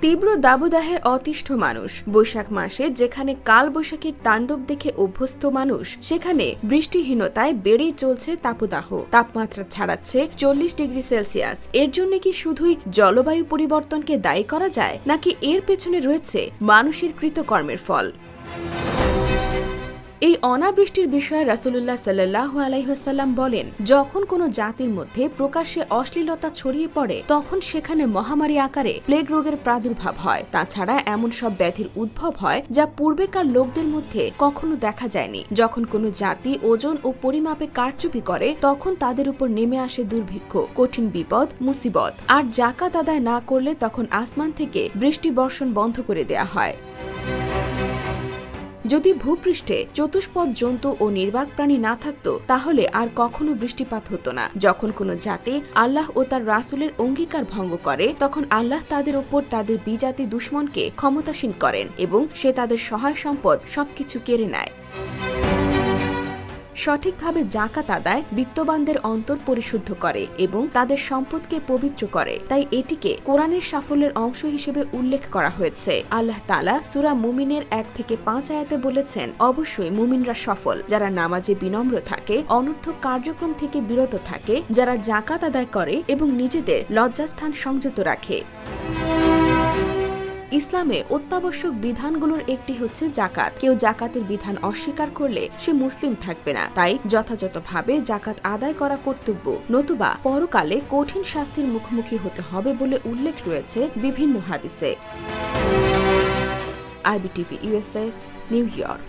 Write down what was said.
তীব্র দাবদাহে অতিষ্ঠ মানুষ। বৈশাখ মাসে যেখানে কাল বৈশাখীর তাণ্ডব দেখে অভ্যস্ত মানুষ, সেখানে বৃষ্টিহীনতায় বেড়েই চলছে তাপদাহ। তাপমাত্রা ছাড়াচ্ছে 40 ডিগ্রি সেলসিয়াস। এর জন্য কি শুধুই জলবায়ু পরিবর্তনকে দায়ী করা যায়, নাকি এর পেছনে রয়েছে মানুষের কৃতকর্মের ফল? এই অনাবৃষ্টির বিষয়ে রাসূলুল্লাহ সাল্লাল্লাহু আলাইহি ওয়াসাল্লাম বলেন, যখন কোনো জাতির মধ্যে প্রকাশ্যে অশ্লীলতা ছড়িয়ে পড়ে, তখন সেখানে মহামারী আকারে প্লেগ রোগের প্রাদুর্ভাব হয়। তাছাড়া এমন সব ব্যাধির উদ্ভব হয় যা পূর্বেকার লোকদের মধ্যে কখনো দেখা যায়নি। যখন কোনো জাতি ওজন ও পরিমাপে কারচুপি করে, তখন তাদের উপর নেমে আসে দুর্ভিক্ষ, কঠিন বিপদ, মুসিবত। আর যাকাত আদায় না করলে তখন আসমান থেকে বৃষ্টি বর্ষণ বন্ধ করে দেয়া হয়। যদি ভূপৃষ্ঠে চতুষ্পদ জন্তু ও নির্বাক প্রাণী না থাকত, তাহলে আর কখনো বৃষ্টিপাত হতো না। যখন কোনো জাতি আল্লাহ ও তার রাসূলের অঙ্গীকার ভঙ্গ করে, তখন আল্লাহ তাদের ওপর তাদের বিজাতি দুশমনকে ক্ষমতাসীন করেন এবং সে তাদের সহায় সম্পদ সবকিছু কেড়ে নেয়। সঠিকভাবে যাকাত আদায় বিত্তবানদের অন্তর পরিশুদ্ধ করে এবং তাদের সম্পদকে পবিত্র করে। তাই এটিকে কোরআনের সাফল্যের অংশ হিসেবে উল্লেখ করা হয়েছে। আল্লাহ তাআলা সূরা মুমিনের 1 থেকে 5 আয়াতে বলেছেন, অবশ্যই মুমিনরা সফল, যারা নামাজে বিনম্র থাকে, অনর্থক কার্যক্রম থেকে বিরত থাকে, যারা যাকাত আদায় করে এবং নিজেদের লজ্জাস্থান সংযত রাখে। ইসলামে অত্যাবশ্যক বিধানগুলোর একটি হচ্ছে জাকাত। কেউ জাকাতের বিধান অস্বীকার করলে সে মুসলিম থাকবে না। তাই যথাযথভাবে জাকাত আদায় করা কর্তব্য, নতুবা পরকালে কঠিন শাস্তির মুখোমুখি হতে হবে বলে উল্লেখ রয়েছে বিভিন্ন হাদিসে। IBTV USA, new York.